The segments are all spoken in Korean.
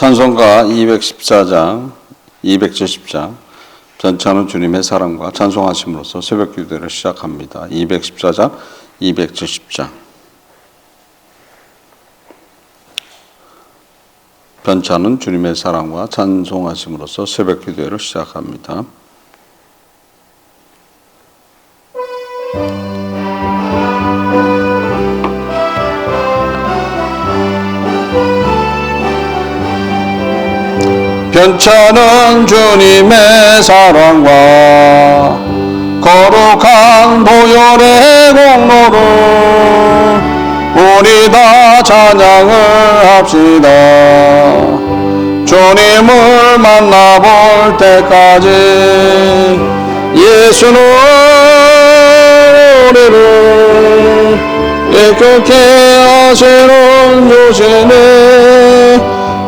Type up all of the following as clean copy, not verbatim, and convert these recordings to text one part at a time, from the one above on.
찬송가 214장, 270장 전차는 주님의 사랑과 찬송하심으로써 새벽 기도를 시작합니다. 214장, 270장 전차는 주님의 사랑과 찬송하심으로써 새벽 기도를 시작합니다. 변차는 주님의 사랑과 거룩한 보혈의 공로로 우리 다 찬양을 합시다. 주님을 만나볼 때까지 예수는 우리를 이끌게 하시는 주시네.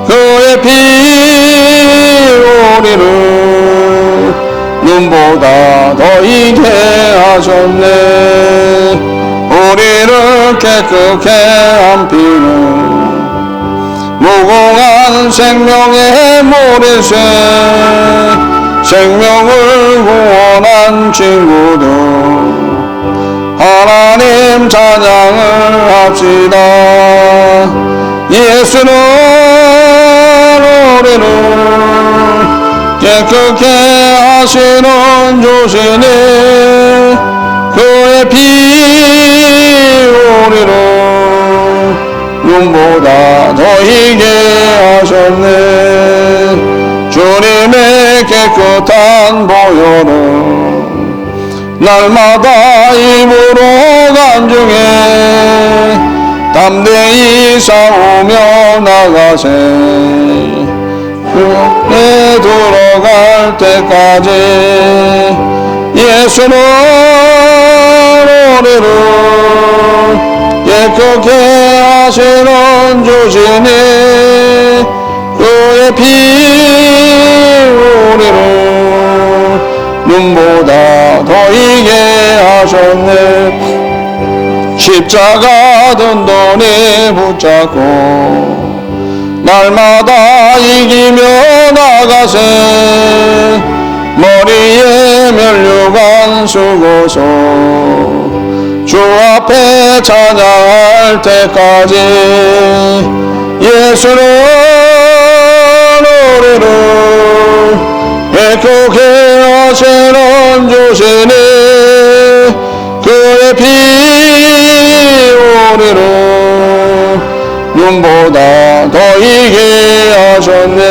그의 피 우리를 눈보다 더 이게 하셨네. 우리를 깨끗게 한 피는 무궁한 생명의 모래새, 생명을 구원한 친구들 하나님 찬양을 합시다. 예수는 우리를 깨끗게 하시는 주시니 그의 피 우리를 눈보다 더 희게 하셨네. 주님의 깨끗한 보혈은 날마다 입으로 간증해 담대히 싸우며 나가세. 그에 들어갈 때까지 예수는 우리를 깨끗게 하시는 주시니 그의 피 우리를 눈보다 더 이게 하셨네. 십자가 든든히 붙잡고 날마다 이기며 나가세. 머리에 면류관 쓰고서 주 앞에 찬양할 때까지 예수는 우리를 깨끗게 하시는 주시니 그의 피 우리를 눈보다 더 이게 하셨네.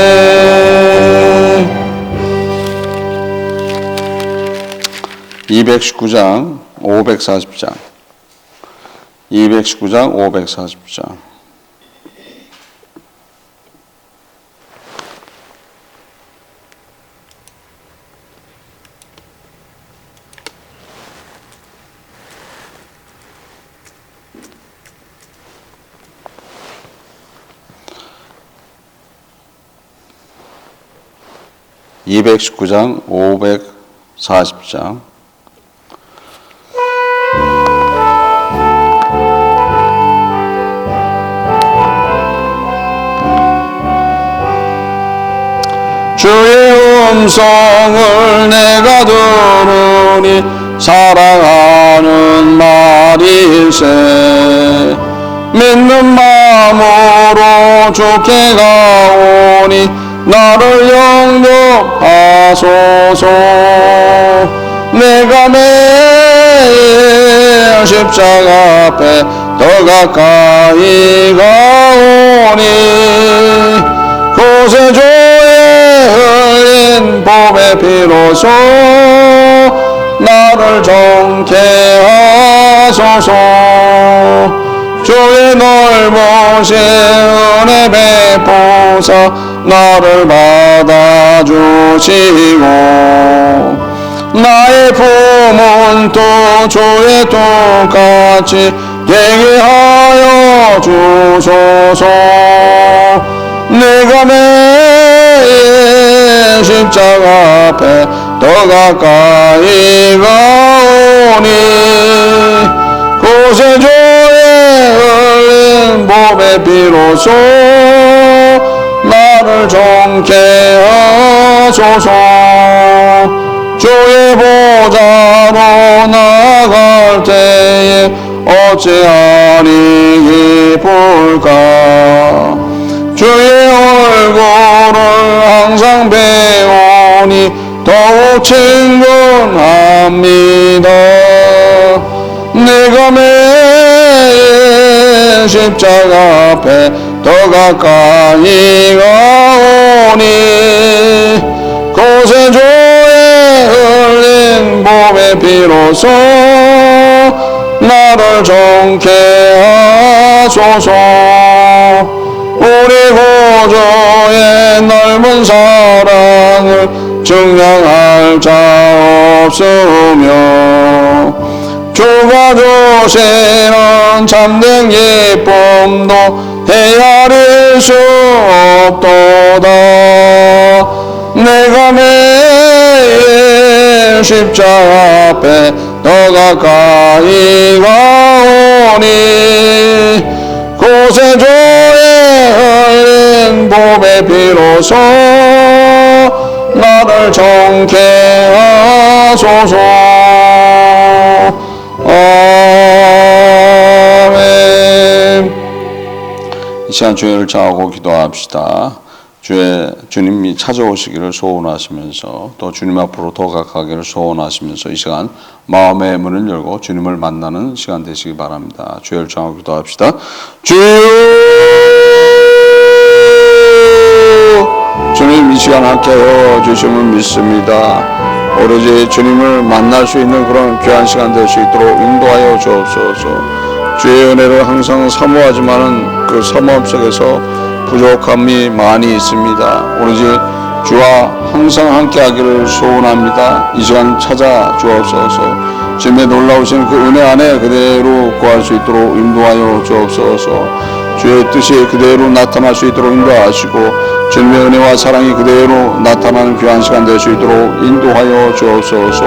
219장 540장 219장 540장 (219장) 540장 주의 음성을 내가 들으니 사랑하는 말일세. 믿는 마음으로 주께 가오니 나를 영접하소서. 내가 매일 십자가 앞에 더 가까이 가오니 그곳에 주의 흘린 보배 피로써 나를 정케 하소서. 주의 넓으신 은혜 베푸사 나를 받아주시고 나의 품은 또 주의 똑같이 되게 하여 주소서. 내가 매일 십자가 앞에 더 가까이 가오니 그곳에 주의 흘린 보배 피로써 나를 나를 정케 하소서. 주의 보좌로 나갈 때에 어찌하리 기쁠까. 주의 얼굴을 항상 배우니 더욱 친근합니다. 내가 매일 십자가 앞에 더 가까이 가오니 곳에 주의 흘린 몸의 피로써 나를 정케 하소서. 우리 구주의 넓은 사랑을 증명할 자 없으며 주가 주시는 참된 기쁨도 헤아릴 수 없도다. 내가 매일 십자가 앞에 더 가까이 가오니 곳에 주의 흘린 몸의 피로써 나를 정케 하소서. 아멘. 이 시간 주의를 자하고 기도합시다. 주님이 찾아오시기를 소원하시면서 또 주님 앞으로 더 가까이를 소원하시면서 이 시간 마음의 문을 열고 주님을 만나는 시간 되시기 바랍니다. 주의를 자하고 기도합시다. 주님 이 시간 함께하여 주심을 믿습니다. 오로지 주님을 만날 수 있는 그런 귀한 시간 될 수 있도록 인도하여 주옵소서. 주의 은혜를 항상 사모하지만은 그 사모함 속에서 부족함이 많이 있습니다. 오로지 주와 항상 함께하기를 소원합니다. 이 시간 찾아 주옵소서. 주님의 놀라우신 그 은혜 안에 그대로 구할 수 있도록 인도하여 주옵소서. 주의 뜻이 그대로 나타날 수 있도록 인도하시고 주님의 은혜와 사랑이 그대로 나타나는 귀한 시간 될 수 있도록 인도하여 주옵소서.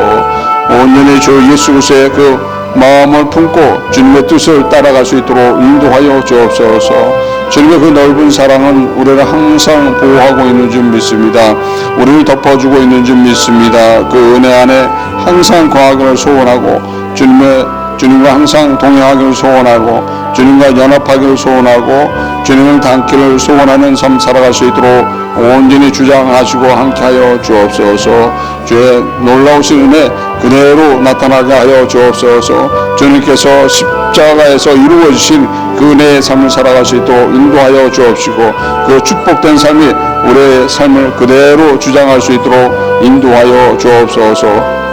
온전히 주 예수 그리스도의 그 마음을 품고 주님의 뜻을 따라갈 수 있도록 인도하여 주옵소서. 주님의 그 넓은 사랑은 우리를 항상 보호하고 있는 줄 믿습니다. 우리를 덮어주고 있는 줄 믿습니다. 그 은혜 안에 항상 거하기를 소원하고 주님과 항상 동행하기를 소원하고 주님과 연합하기를 소원하고 주님을 닮기를 소원하는 삶 살아갈 수 있도록 온전히 주장하시고 함께하여 주옵소서. 주의 놀라우신 은혜 그대로 나타나게 하여 주옵소서. 주님께서 십자가에서 이루어주신 그 은혜의 삶을 살아갈 수 있도록 인도하여 주옵시고 그 축복된 삶이 우리의 삶을 그대로 주장할 수 있도록 인도하여 주옵소서.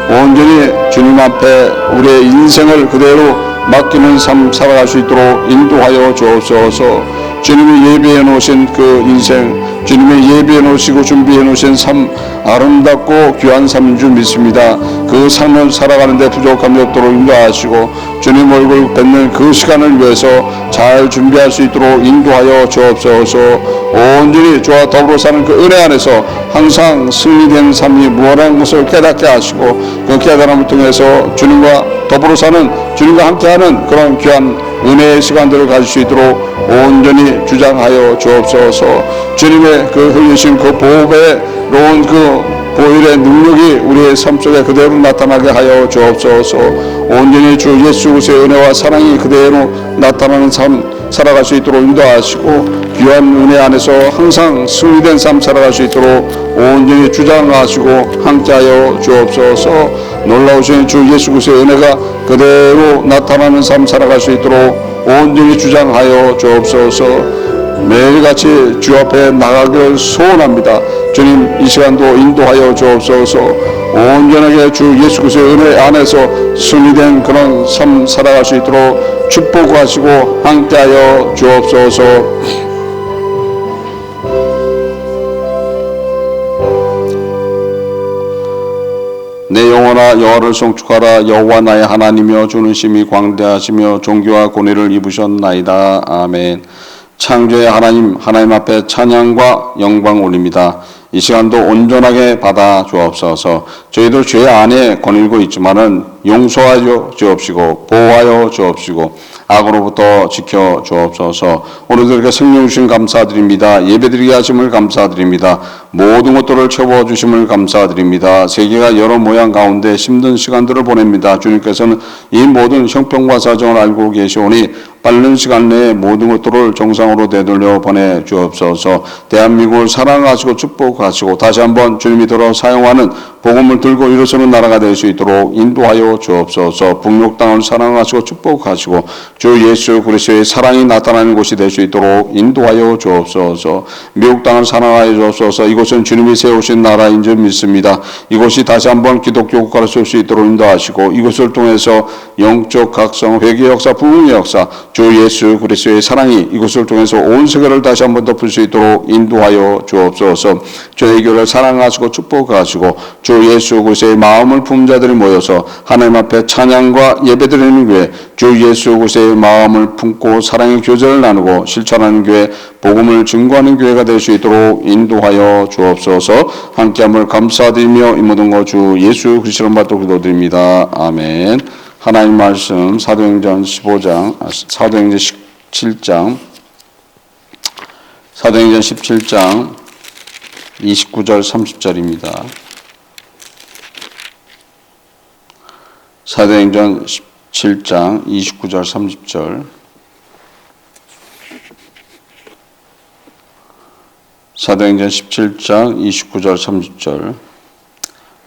온전히 주님 앞에 우리의 인생을 그대로 맡기는 삶 살아갈 수 있도록 인도하여 주옵소서. 주님이 예비해 놓으신 그 인생, 주님이 예비해 놓으시고 준비해 놓으신 삶, 아름답고 귀한 삶인 줄 믿습니다. 그 삶을 살아가는데 부족함이 없도록 인도하시고 주님 얼굴 뵙는 그 시간을 위해서 잘 준비할 수 있도록 인도하여 주옵소서. 온전히 주와 더불어 사는 그 은혜 안에서 항상 승리된 삶이 무엇이라는 것을 깨닫게 하시고 그 깨달음을 통해서 주님과 더불어 사는 주님과 함께하는 그런 귀한 은혜의 시간들을 가질 수 있도록 온전히 주장하여 주옵소서. 주님의 그 흘리신 그 보배로운 그 보혈의 능력이 우리의 삶 속에 그대로 나타나게 하여 주옵소서. 온전히 주 예수 그리스도의 은혜와 사랑이 그대로 나타나는 삶 살아갈 수 있도록 인도하시고 귀한 은혜 안에서 항상 승리된 삶 살아갈 수 있도록 온전히 주장하시고 함께하여 주옵소서. 놀라우신 주 예수 그리스도의 은혜가 그대로 나타나는 삶 살아갈 수 있도록 온전히 주장하여 주옵소서. 매일같이 주 앞에 나가기를 소원합니다. 주님 이 시간도 인도하여 주옵소서. 온전하게 주 예수 그리스도의 은혜 안에서 승리된 그런 삶 살아갈 수 있도록 축복하시고 함께하여 주옵소서. 내 영혼아 여호와를 송축하라. 여호와 나의 하나님이여 주는 심히 광대하시며 존귀와 권위를 입으셨나이다. 아멘. 창조의 하나님 앞에 찬양과 영광 올립니다. 이 시간도 온전하게 받아 주옵소서. 저희도 죄 안에 거닐고 있지만은 용서하여 주옵시고 보호하여 주옵시고 악으로부터 지켜 주옵소서. 오늘들에게 성령 주신 감사드립니다. 예배드리게 하심을 감사드립니다. 모든 것들을 채워 주심을 감사드립니다. 세계가 여러 모양 가운데 힘든 시간들을 보냅니다. 주님께서는 이 모든 형편과 사정을 알고 계시오니 빠른 시간 내에 모든 것들을 정상으로 되돌려 보내 주옵소서. 대한민국을 사랑하시고 축복하시고 다시 한번 주님이 들어 사용하는 복음을 들고 일어서는 나라가 될 수 있도록 인도하여 주옵소서. 북녘 땅을 사랑하시고 축복하시고 주 예수 그리스도의 사랑이 나타나는 곳이 될 수 있도록 인도하여 주옵소서. 미국 땅을 사랑하여 주옵소서. 이곳은 주님이 세우신 나라인 줄 믿습니다. 이곳이 다시 한번 기독교 국가로 설 수 있도록 인도하시고 이곳을 통해서 영적 각성, 회개 역사, 부흥의 역사, 주 예수 그리스도의 사랑이 이곳을 통해서 온 세계를 다시 한번 덮을 수 있도록 인도하여 주옵소서. 저희 교회를 사랑하시고 축복하시고 주 예수 그리스도의 마음을 품은 자들이 모여서 하나님 앞에 찬양과 예배드리는 교회, 주 예수 그리스도의 마음을 품고 사랑의 교제를 나누고 실천하는 교회, 복음을 증거하는 교회가 될 수 있도록 인도하여 주옵소서. 함께함을 감사드리며 이 모든 것 주 예수 그리스도로 받들어 기도드립니다. 아멘. 하나님 말씀 사도행전 17장 29절 30절입니다. 사도행전 17장 29절 30절. 사도행전 17장 29절 30절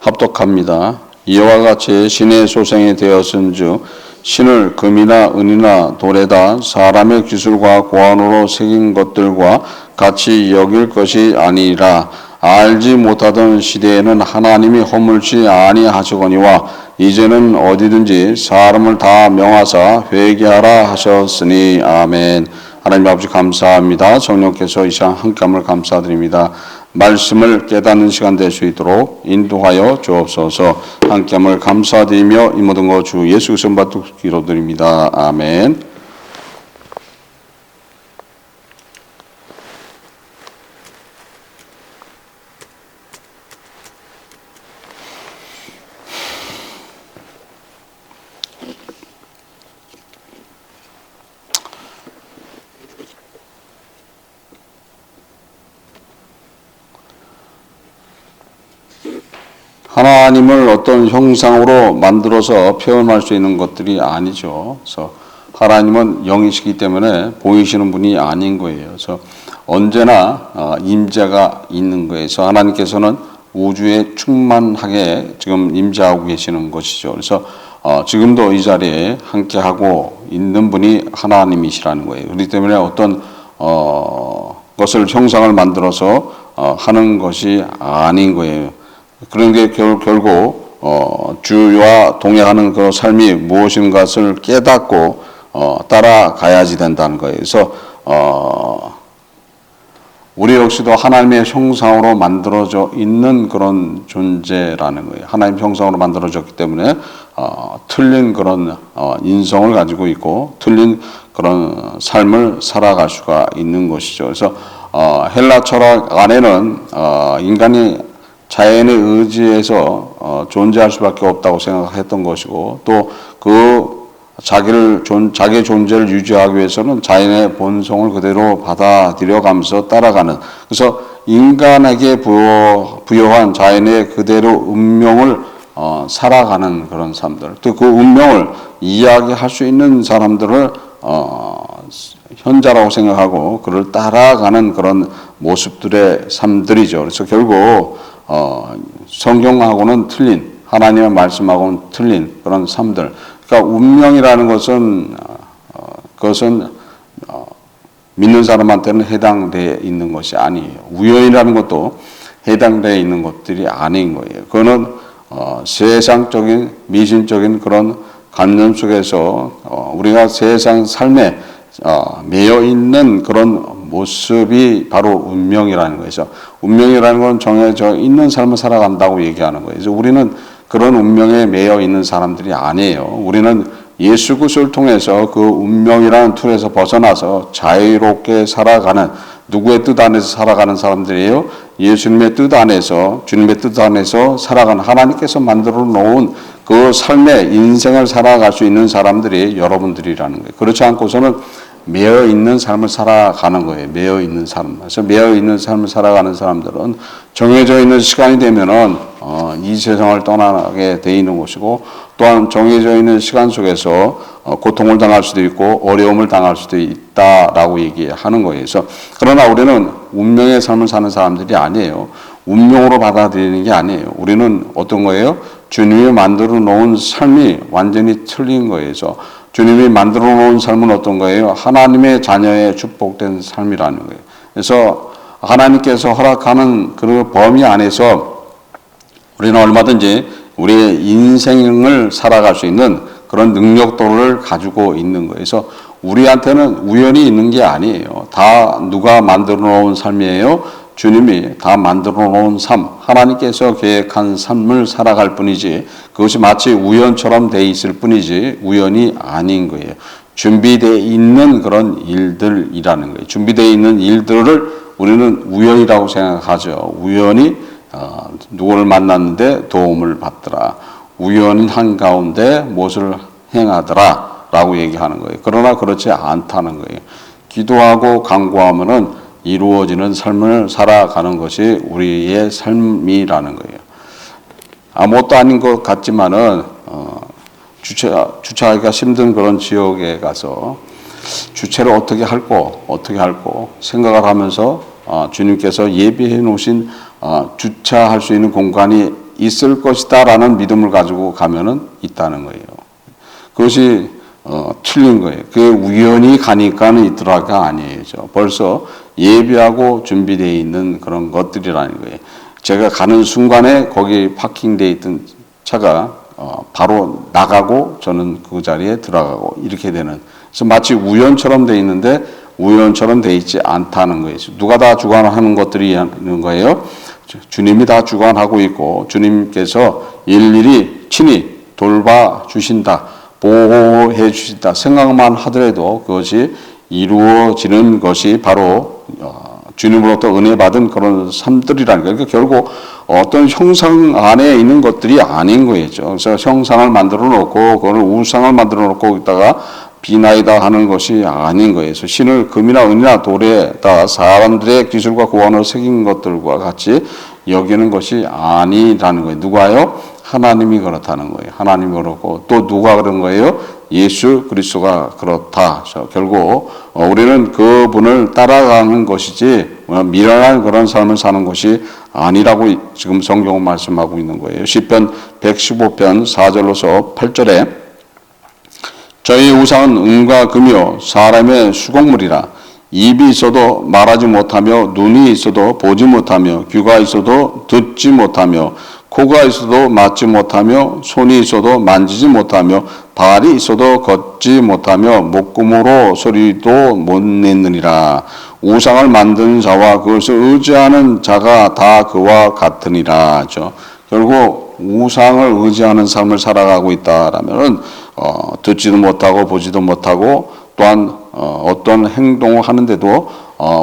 합독합니다. 이와 같이 신의 소생이 되었은즉 신을 금이나 은이나 돌에다 사람의 기술과 고안으로 새긴 것들과 같이 여길 것이 아니라 알지 못하던 시대에는 하나님이 허물지 아니하시거니와 이제는 어디든지 사람을 다 명하사 회개하라 하셨으니 아멘. 하나님 아버지 감사합니다. 성령께서 이 시간 함께함을 감사드립니다. 말씀을 깨닫는 시간 될 수 있도록 인도하여 주옵소서. 함께함을 감사드리며 이 모든 것 주 예수 그리스도 받들어 기도드립니다. 아멘. 하나님을 어떤 형상으로 만들어서 표현할 수 있는 것들이 아니죠. 그래서 하나님은 영이시기 때문에 보이시는 분이 아닌 거예요. 그래서 언제나 임재가 있는 거예요. 그래서 하나님께서는 우주에 충만하게 지금 임재하고 계시는 것이죠. 그래서 지금도 이 자리에 함께하고 있는 분이 하나님이시라는 거예요. 그렇기 때문에 어떤 것을 형상을 만들어서 하는 것이 아닌 거예요. 그런 게 결국 주와 동행하는 그 삶이 무엇인 것을 깨닫고 따라가야지 된다는 거예요. 그래서 우리 역시도 하나님의 형상으로 만들어져 있는 그런 존재라는 거예요. 하나님 형상으로 만들어졌기 때문에 틀린 그런 인성을 가지고 있고 틀린 그런 삶을 살아갈 수가 있는 것이죠. 그래서 헬라 철학 안에는 인간이 자연의 의지에서 존재할 수밖에 없다고 생각했던 것이고 또 그 자기의 존재를 유지하기 위해서는 자연의 본성을 그대로 받아들여가면서 따라가는, 그래서 인간에게 부여한 자연의 그대로 운명을 살아가는 그런 사람들, 또 그 운명을 이야기할 수 있는 사람들을 현자라고 생각하고 그를 따라가는 그런 모습들의 삶들이죠. 그래서 결국 성경하고는 틀린, 하나님의 말씀하고는 틀린 그런 삶들. 그러니까 운명이라는 것은 그것은 믿는 사람한테는 해당되어 있는 것이 아니에요. 우연이라는 것도 해당되어 있는 것들이 아닌 거예요. 그거는 세상적인 미신적인 그런 관념 속에서 우리가 세상 삶에 매여 있는 그런 모습이 바로 운명이라는 거죠. 운명이라는 건 정해져 있는 삶을 살아간다고 얘기하는 거예요. 그래서 우리는 그런 운명에 매여 있는 사람들이 아니에요. 우리는 예수 그리스도를 통해서 그 운명이라는 틀에서 벗어나서 자유롭게 살아가는, 누구의 뜻 안에서 살아가는 사람들이에요? 예수님의 뜻 안에서, 주님의 뜻 안에서 살아가는, 하나님께서 만들어 놓은 그 삶의 인생을 살아갈 수 있는 사람들이 여러분들이라는 거예요. 그렇지 않고서는 매여 있는 삶을 살아가는 거예요. 매여 있는 삶. 그래서 매여 있는 삶을 살아가는 사람들은 정해져 있는 시간이 되면은 이 세상을 떠나게 돼 있는 것이고, 또한 정해져 있는 시간 속에서 고통을 당할 수도 있고 어려움을 당할 수도 있다라고 얘기하는 거예요. 그래서 그러나 우리는 운명의 삶을 사는 사람들이 아니에요. 운명으로 받아들이는 게 아니에요. 우리는 어떤 거예요? 주님이 만들어 놓은 삶이 완전히 틀린 거예요. 그래서 주님이 만들어 놓은 삶은 어떤 거예요? 하나님의 자녀의 축복된 삶이라는 거예요. 그래서 하나님께서 허락하는 그 범위 안에서 우리는 얼마든지 우리의 인생을 살아갈 수 있는 그런 능력도를 가지고 있는 거예요. 그래서 우리한테는 우연이 있는 게 아니에요. 다 누가 만들어 놓은 삶이에요? 주님이 다 만들어 놓은 삶, 하나님께서 계획한 삶을 살아갈 뿐이지, 그것이 마치 우연처럼 돼 있을 뿐이지 우연이 아닌 거예요. 준비되어 있는 그런 일들이라는 거예요. 준비되어 있는 일들을 우리는 우연이라고 생각하죠. 우연히 누구를 만났는데 도움을 받더라. 우연한 한가운데 무엇을 행하더라 라고 얘기하는 거예요. 그러나 그렇지 않다는 거예요. 기도하고 간구하면은 이루어지는 삶을 살아가는 것이 우리의 삶이라는 거예요. 아무것도 아닌 것 같지만은 주차하기가 힘든 그런 지역에 가서 주차를 어떻게 할고 생각을 하면서 주님께서 예비해 놓으신 주차할 수 있는 공간이 있을 것이다라는 믿음을 가지고 가면은 있다는 거예요. 그것이 틀린 거예요. 그게 우연히 가니까는 있더라가 아니에요. 벌써 예비하고 준비되어 있는 그런 것들이라는 거예요. 제가 가는 순간에 거기 파킹되어 있던 차가 바로 나가고 저는 그 자리에 들어가고 이렇게 되는, 그래서 마치 우연처럼 되어 있는데 우연처럼 되어 있지 않다는 거예요. 누가 다 주관하는 것들이 있는 거예요? 주님이 다 주관하고 있고 주님께서 일일이 친히 돌봐주신다, 보호해 주신다 생각만 하더라도 그것이 이루어지는 것이 바로 주님으로부터 은혜 받은 그런 삶들이라는 거예요. 그러니까 결국 어떤 형상 안에 있는 것들이 아닌 거예요. 그래서 형상을 만들어 놓고 그걸 우상을 만들어 놓고 있다가 비나이다 하는 것이 아닌 거예요. 그래서 신을 금이나 은이나 돌에다 사람들의 기술과 고안을 새긴 것들과 같이 여기는 것이 아니라는 거예요. 누가요? 하나님이 그렇다는 거예요. 하나님이 그렇고 또 누가 그런 거예요? 예수 그리스도가 그렇다. 결국 우리는 그분을 따라가는 것이지 미련한 그런 삶을 사는 것이 아니라고 지금 성경은 말씀하고 있는 거예요. 시편 115편 4절로서 8절에 저희 우상은 은과 금이요 사람의 수공물이라. 입이 있어도 말하지 못하며 눈이 있어도 보지 못하며 귀가 있어도 듣지 못하며 코가 있어도 맡지 못하며 손이 있어도 만지지 못하며 발이 있어도 걷지 못하며 목구멍으로 소리도 못 내느니라. 우상을 만드는 자와 그것을 의지하는 자가 다 그와 같으니라. 결국 우상을 의지하는 삶을 살아가고 있다라면은 듣지도 못하고 보지도 못하고 또한 어떤 행동을 하는데도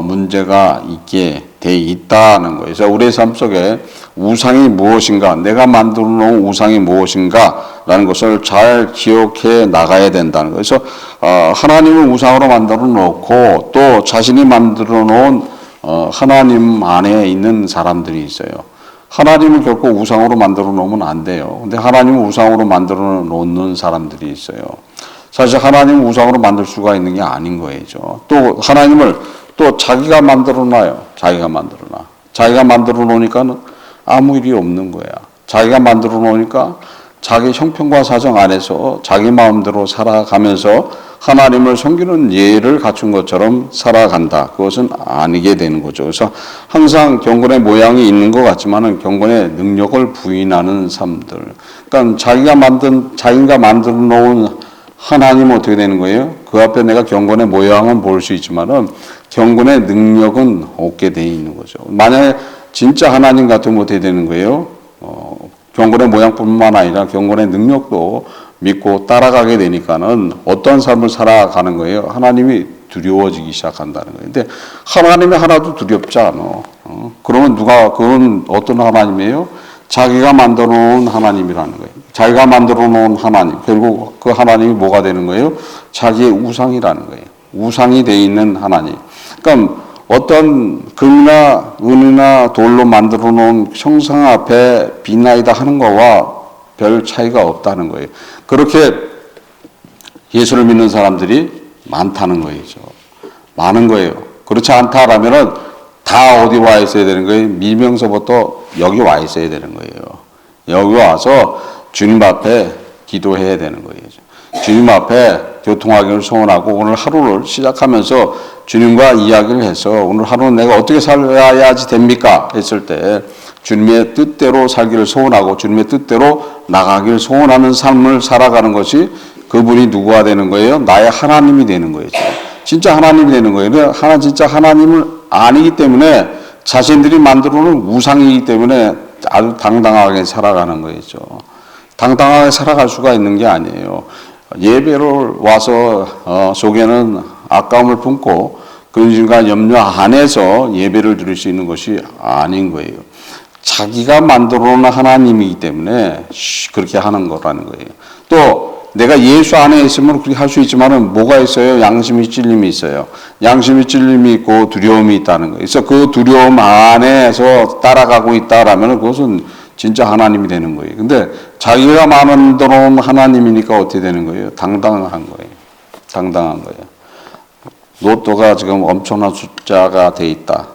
문제가 있게 돼 있다는 거예요. 그래서 우리의 삶 속에 우상이 무엇인가, 내가 만들어 놓은 우상이 무엇인가라는 것을 잘 기억해 나가야 된다는 거예요. 그래서 하나님을 우상으로 만들어 놓고 또 자신이 만들어 놓은 하나님 안에 있는 사람들이 있어요. 하나님을 결코 우상으로 만들어 놓으면 안 돼요. 근데 하나님을 우상으로 만들어 놓는 사람들이 있어요. 사실 하나님을 우상으로 만들 수가 있는 게 아닌 거예요. 또 하나님을 또 자기가 만들어 놔요. 자기가 만들어 놓으니까는 아무 일이 없는 거야. 자기가 만들어 놓으니까 자기 형편과 사정 안에서 자기 마음대로 살아가면서 하나님을 섬기는 예를 갖춘 것처럼 살아간다. 그것은 아니게 되는 거죠. 그래서 항상 경건의 모양이 있는 것 같지만은 경건의 능력을 부인하는 삶들. 그러니까 자기가 만들어 놓은 하나님은 어떻게 되는 거예요? 그 앞에 내가 경건의 모양은 볼 수 있지만은 경건의 능력은 없게 돼 있는 거죠. 만약에 진짜 하나님 같으면 어떻게 되는 거예요? 경건의 모양뿐만 아니라 경건의 능력도 믿고 따라가게 되니까는 어떤 삶을 살아가는 거예요? 하나님이 두려워지기 시작한다는 거예요. 근데 하나님이 하나도 두렵지 않아. 그러면 그건 어떤 하나님이에요? 자기가 만들어 놓은 하나님이라는 거예요. 자기가 만들어 놓은 하나님, 결국 그 하나님이 뭐가 되는 거예요? 자기의 우상이라는 거예요. 우상이 돼 있는 하나님. 그러니까 어떤 금이나 은이나 돌로 만들어 놓은 형상 앞에 빛나이다 하는 거와 별 차이가 없다는 거예요. 그렇게 예수를 믿는 사람들이 많다는 거죠. 많은 거예요. 그렇지 않다라면은 다 어디 와 있어야 되는 거예요? 밀명서부터 여기 와 있어야 되는 거예요. 여기 와서 주님 앞에 기도해야 되는 거예요. 주님 앞에 교통하기를 소원하고 오늘 하루를 시작하면서 주님과 이야기를 해서 오늘 하루는 내가 어떻게 살아야지 됩니까? 했을 때 주님의 뜻대로 살기를 소원하고 주님의 뜻대로 나가기를 소원하는 삶을 살아가는 것이 그분이 누구가 되는 거예요? 나의 하나님이 되는 거예요. 진짜 하나님이 되는 거예요. 진짜 하나님을 아니기 때문에 자신들이 만들어 놓은 우상이기 때문에 아주 당당하게 살아가는 거죠. 당당하게 살아갈 수가 있는 게 아니에요. 예배를 와서 속에는 아까움을 품고 근심과 염려 안에서 예배를 드릴 수 있는 것이 아닌 거예요. 자기가 만들어 놓은 하나님이기 때문에 그렇게 하는 거라는 거예요. 또 내가 예수 안에 있으면 그렇게 할 수 있지만은 뭐가 있어요? 양심의 찔림이 있어요. 양심의 찔림이 있고 두려움이 있다는 거예요. 그래서 그 두려움 안에서 따라가고 있다라면 그것은 진짜 하나님이 되는 거예요. 근데 자기가 만들어 놓은 하나님이니까 어떻게 되는 거예요? 당당한 거예요. 당당한 거예요. 로또가 지금 엄청난 숫자가 돼 있다.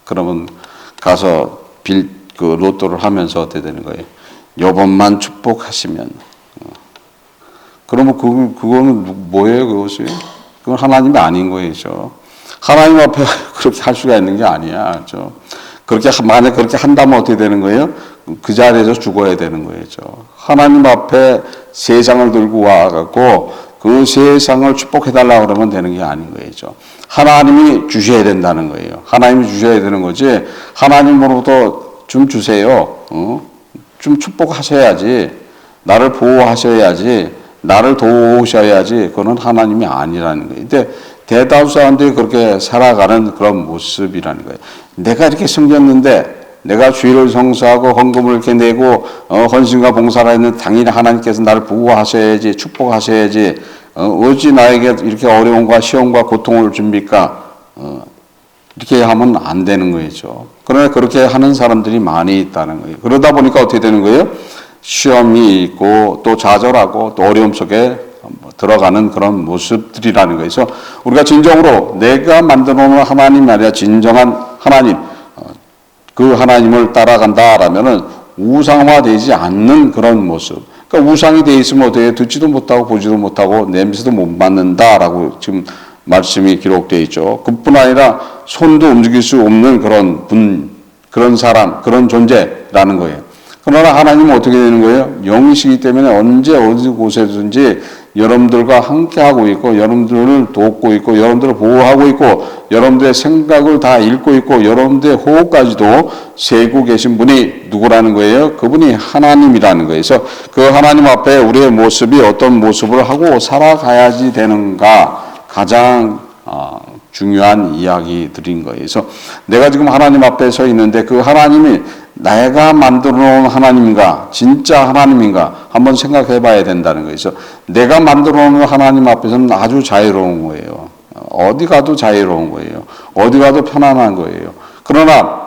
그러면 가서 그 로또를 하면서 어떻게 되는 거예요? 요번만 축복하시면. 그러면 그거는 뭐예요, 그것이? 그건 하나님이 아닌 거죠. 하나님 앞에 그렇게 할 수가 있는 게 아니야. 그렇죠? 만약 그렇게 한다면 어떻게 되는 거예요? 그 자리에서 죽어야 되는 거죠. 하나님 앞에 세상을 들고 와갖고 그 세상을 축복해달라고 그러면 되는 게 아닌 거죠. 하나님이 주셔야 된다는 거예요. 하나님이 주셔야 되는 거지. 하나님으로부터 좀 주세요. 좀 축복하셔야지. 나를 보호하셔야지. 나를 도우셔야지. 그건 하나님이 아니라는 거예요. 근데 대다수 사람들이 그렇게 살아가는 그런 모습이라는 거예요. 내가 이렇게 섬겼는데 내가 주의를 성수하고 헌금을 이렇게 내고 헌신과 봉사를 했는 당연히 하나님께서 나를 보호하셔야지 축복하셔야지 어찌 나에게 이렇게 어려움과 시험과 고통을 줍니까? 이렇게 하면 안 되는 거죠. 그러나 그렇게 하는 사람들이 많이 있다는 거예요. 그러다 보니까 어떻게 되는 거예요? 시험이 있고 또 좌절하고 또 어려움 속에 들어가는 그런 모습들이라는 거예요. 그래서 우리가 진정으로 내가 만들어 놓은 하나님이 아니라 진정한 하나님, 그 하나님을 따라간다라면은 우상화되지 않는 그런 모습. 그러니까 우상이 돼 있으면 어떻게 듣지도 못하고 보지도 못하고 냄새도 못 맡는다라고 지금 말씀이 기록되어 있죠. 그뿐 아니라 손도 움직일 수 없는 그런 사람, 그런 존재라는 거예요. 그러나 하나님은 어떻게 되는 거예요? 영이시기 때문에 언제 어디 곳에든지 여러분들과 함께하고 있고 여러분들을 돕고 있고 여러분들을 보호하고 있고 여러분들의 생각을 다 읽고 있고 여러분들의 호흡까지도 세고 계신 분이 누구라는 거예요? 그분이 하나님이라는 거예요. 그래서 그 하나님 앞에 우리의 모습이 어떤 모습을 하고 살아가야지 되는가 가장 중요한 이야기들인 거예요. 그래서 내가 지금 하나님 앞에 서 있는데 그 하나님이 내가 만들어 놓은 하나님인가 진짜 하나님인가 한번 생각해 봐야 된다는 거예요. 그래서 내가 만들어 놓은 하나님 앞에서는 아주 자유로운 거예요. 어디 가도 자유로운 거예요. 어디 가도 편안한 거예요. 그러나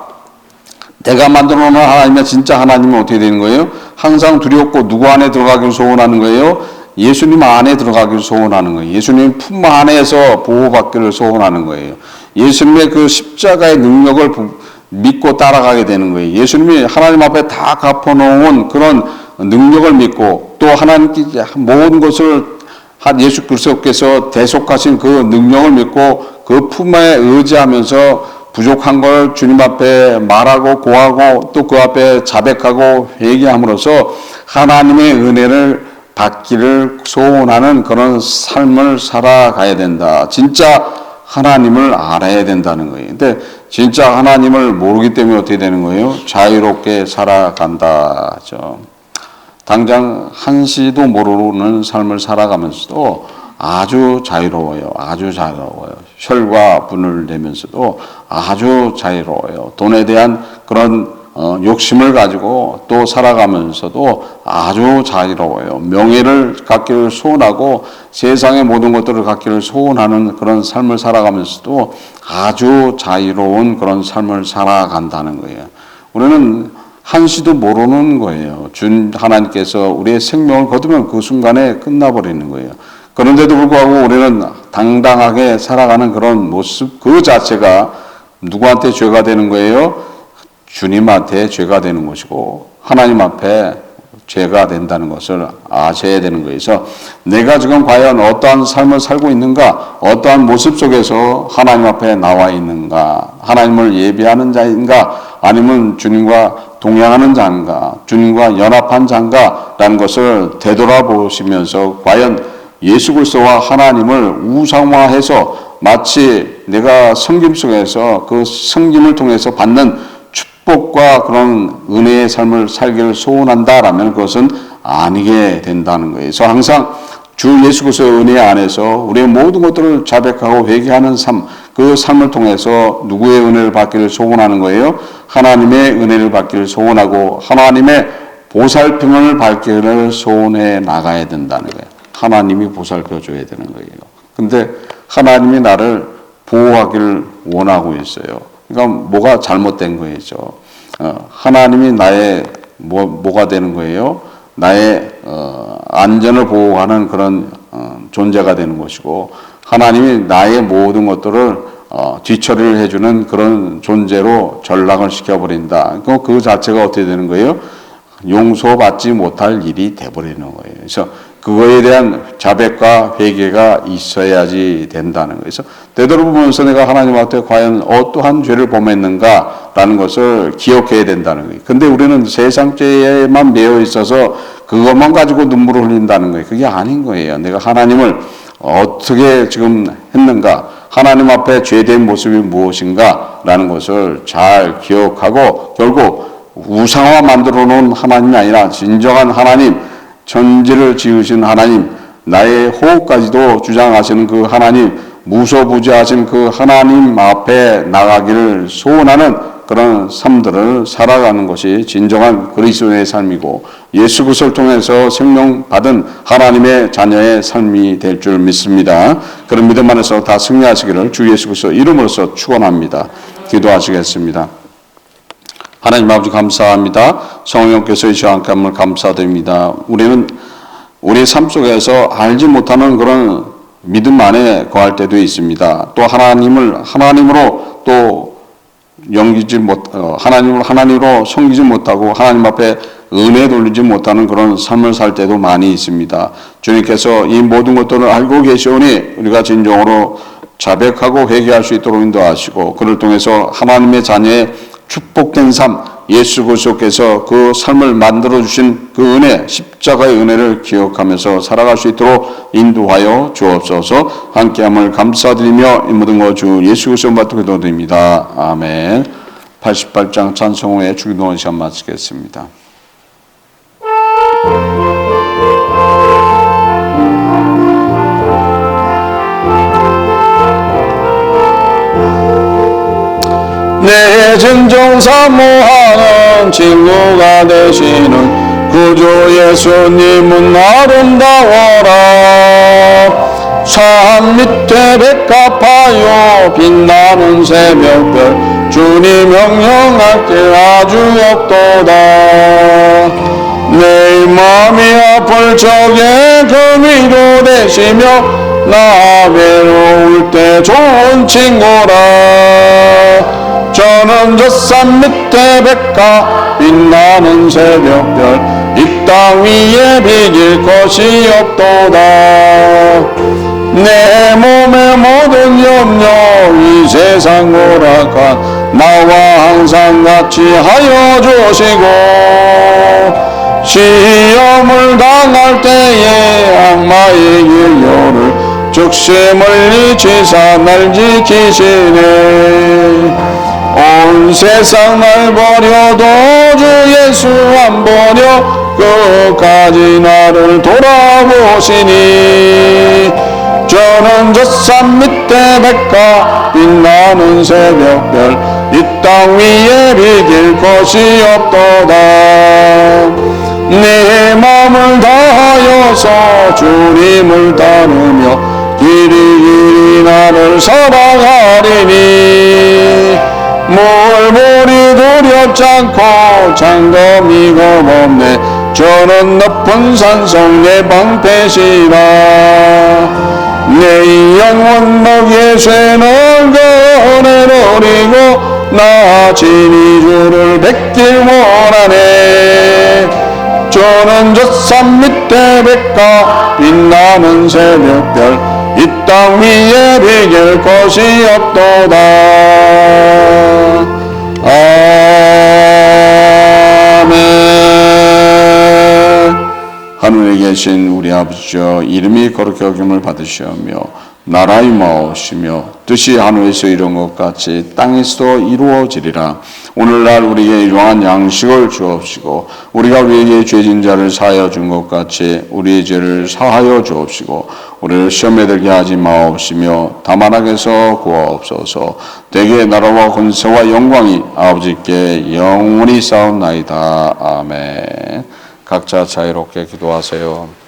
내가 만들어 놓은 하나님이 진짜 하나님은 어떻게 되는 거예요? 항상 두렵고 누구 안에 들어가기를 소원하는 거예요? 예수님 안에 들어가기를 소원하는 거예요. 예수님 품 안에서 보호받기를 소원하는 거예요. 예수님의 그 십자가의 능력을 믿고 따라가게 되는 거예요. 예수님이 하나님 앞에 다 갚아놓은 그런 능력을 믿고 또 하나님께 모든 것을 예수 그리스도께서 대속하신 그 능력을 믿고 그 품에 의지하면서 부족한 걸 주님 앞에 말하고 고하고 또 그 앞에 자백하고 회개함으로써 하나님의 은혜를 받기를 소원하는 그런 삶을 살아가야 된다. 진짜 하나님을 알아야 된다는 거예요. 근데 진짜 하나님을 모르기 때문에 어떻게 되는 거예요? 자유롭게 살아간다죠. 당장 한시도 모르는 삶을 살아가면서도 아주 자유로워요. 아주 자유로워요. 혈과 분을 내면서도 아주 자유로워요. 돈에 대한 그런 욕심을 가지고 또 살아가면서도 아주 자유로워요. 명예를 갖기를 소원하고 세상의 모든 것들을 갖기를 소원하는 그런 삶을 살아가면서도 아주 자유로운 그런 삶을 살아간다는 거예요. 우리는 한시도 모르는 거예요. 준 하나님께서 우리의 생명을 거두면 그 순간에 끝나버리는 거예요. 그런데도 불구하고 우리는 당당하게 살아가는 그런 모습 그 자체가 누구한테 죄가 되는 거예요? 주님한테 죄가 되는 것이고 하나님 앞에 죄가 된다는 것을 아셔야 되는 거예요. 그래서 내가 지금 과연 어떠한 삶을 살고 있는가, 어떠한 모습 속에서 하나님 앞에 나와 있는가, 하나님을 예배하는 자인가, 아니면 주님과 동행하는 자인가, 주님과 연합한 자인가 라는 것을 되돌아보시면서 과연 예수 그리스도와 하나님을 우상화해서 마치 내가 성김 속에서 그 성김을 통해서 받는 축복과 그런 은혜의 삶을 살기를 소원한다라면 그것은 아니게 된다는 거예요. 그래서 항상 주 예수 그리스도의 은혜 안에서 우리의 모든 것들을 자백하고 회개하는 삶, 그 삶을 통해서 누구의 은혜를 받기를 소원하는 거예요? 하나님의 은혜를 받기를 소원하고 하나님의 보살핌을 받기를 소원해 나가야 된다는 거예요. 하나님이 보살펴 줘야 되는 거예요. 근데 하나님이 나를 보호하기를 원하고 있어요. 그러니까 뭐가 잘못된 거죠. 하나님이 나의 뭐가 되는 거예요? 나의 안전을 보호하는 그런 존재가 되는 것이고 하나님이 나의 모든 것들을 뒤처리를 해주는 그런 존재로 전락을 시켜버린다. 그 자체가 어떻게 되는 거예요? 용서받지 못할 일이 돼버리는 거예요. 그래서 그거에 대한 자백과 회개가 있어야지 된다는 거예요. 그래서 되돌아보면서 내가 하나님 앞에 과연 어떠한 죄를 범했는가라는 것을 기억해야 된다는 거예요. 근데 우리는 세상 죄에만 매여 있어서 그것만 가지고 눈물을 흘린다는 거예요. 그게 아닌 거예요. 내가 하나님을 어떻게 지금 했는가, 하나님 앞에 죄된 모습이 무엇인가라는 것을 잘 기억하고 결국 우상화 만들어 놓은 하나님이 아니라 진정한 하나님, 천지를 지으신 하나님, 나의 호흡까지도 주장하시는 그 하나님, 무소부지하신 그 하나님 앞에 나가기를 소원하는 그런 삶들을 살아가는 것이 진정한 그리스도의 삶이고 예수 그리스도를 통해서 생명 받은 하나님의 자녀의 삶이 될 줄 믿습니다. 그런 믿음 안에서 다 승리하시기를 주 예수 그리스도 이름으로써 축원합니다. 기도하시겠습니다. 하나님 아버지 감사합니다. 성령께서 이 시간 함께 감사드립니다. 우리는 우리 삶 속에서 알지 못하는 그런 믿음 안에 거할 때도 있습니다. 또 하나님으로 또 하나님으로 섬기지 못하고 하나님 앞에 은혜 돌리지 못하는 그런 삶을 살 때도 많이 있습니다. 주님께서 이 모든 것들을 알고 계시오니 우리가 진정으로 자백하고 회개할 수 있도록 인도하시고 그를 통해서 하나님의 자녀의 축복된 삶, 예수 그리스도께서 그 삶을 만들어 주신 그 은혜, 십자가의 은혜를 기억하면서 살아갈 수 있도록 인도하여 주옵소서. 함께함을 감사드리며 이 모든 것 주 예수 그리스도 받들어 기도드립니다. 아멘. 88장 찬송 후에 주기도원 시간 마치겠습니다. 내 진정 사모하는 친구가 되시는 구주 예수님은 아름다워라. 산 밑에 백합하여 빛나는 새벽별 주님 명령할 때 아주 없도다. 내 마음이 아플 적에 그 위로 되시며 나 외로울 때 좋은 친구라. 저는 저 산 밑에 백합 빛나는 새벽별 이 땅 위에 비길 것이 없도다. 내 몸의 모든 염려 이 세상 오락한 나와 항상 같이 하여 주시고 시험을 당할 때에 악마의 기교를 즉시 멀리 치사 날 지키시네. 온 세상 날 버려도 주 예수 안 버려 끝까지 나를 돌아보시니. 저는 저 산 밑에 백합 빛나는 새벽별 이 땅 위에 비길 것이 없도다. 내 마음을 다하여서 주님을 따르며 길이 나를 사랑하리니 물물이 두렵지 않고 장검이 겁없네. 저는 높은 산성 내 방패시라. 내 영혼 먹이에 쇠는 거내버리고 나 진이 주를 뵙길 원하네. 저는 저 산 밑에 백가 빛나는 새벽별 이 땅 위에 비길 것이 없도다. 아멘. 하늘에 계신 우리 아버지여, 이름이 거룩히 여김을 받으시오며 나라의 마오시며 뜻이 하늘에서 이룬 것 같이 땅에서도 이루어지리라. 오늘날 우리에게 일용한 양식을 주옵시고 우리가 우리에게 죄진 자를 사하여 준 것 같이 우리의 죄를 사하여 주옵시고 우리를 시험에 들게 하지 마옵시며 다만 악에서 구하옵소서. 대개 나라와 권세와 영광이 아버지께 영원히 쌓옵나이다. 아멘. 각자 자유롭게 기도하세요.